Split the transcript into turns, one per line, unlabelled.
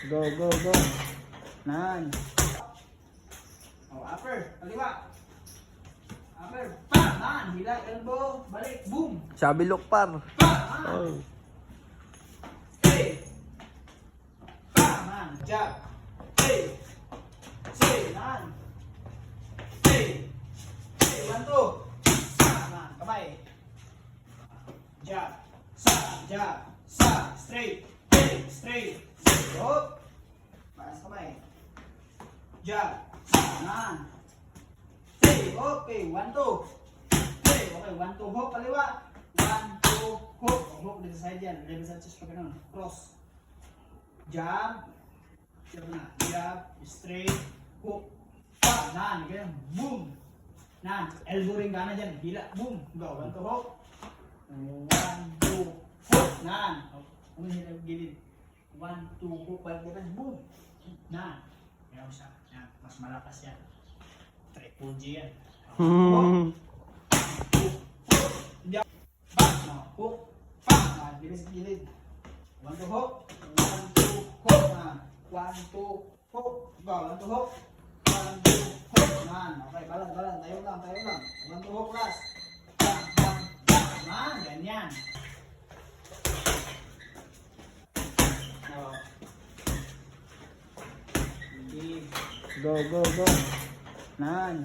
Go, go, go. Nan.
Oh, upper. Kaliwa. Upper. Pa! Nan. Hila. Elbow. Balik. Boom.
Sabi Lokpar.
Pa! Nan.
Oh.
Hey. Pa! Nan. Jab. Hey. Say. Nan. Hey. Hey. 1, 2. Sa. Nan. Kamay. Jab. Sa. Jab. Sa. Straight. Hey. Straight. Hop. Paas kamay. Jab. Sa. Nan. Hey. Okay. 1, 2. Hey. Okay. 1, 2. Hop. Kaliwa. 1, 2. Hop. Hop. Dito sa side yan. Level sa chest pa ganun. Cross. Jab. Jab na. Jab. Straight. Hook. Pa. Nan. Ganyan. Boom. Nan. Elbow ring ka na dyan. Hila. Boom. Go. 1, 2. Hop. 1, 2. Hop. Nan. Ano hila gilid? 1, 2. Hop. Balik ka. Boom. Nan. Kaya mo siya. Yan. Mas malakas yan. Triple G yan. Hop. Jab. Back. Hook. Pa. Nan. Bilis gilid. 1, 2. Hop. 1, 2. Hop. Nan. 1, 2. Hop. Go. 1, 2. Hop. 1, 2. Hop. Nan. Okay. Balan. Balan. Tayo lang. Tayo lang. 1, 2. Hop. Last. Bang. Bang. Bang. Nan. Ganyan. Oh. Hindi.
Go, go, go. Nan.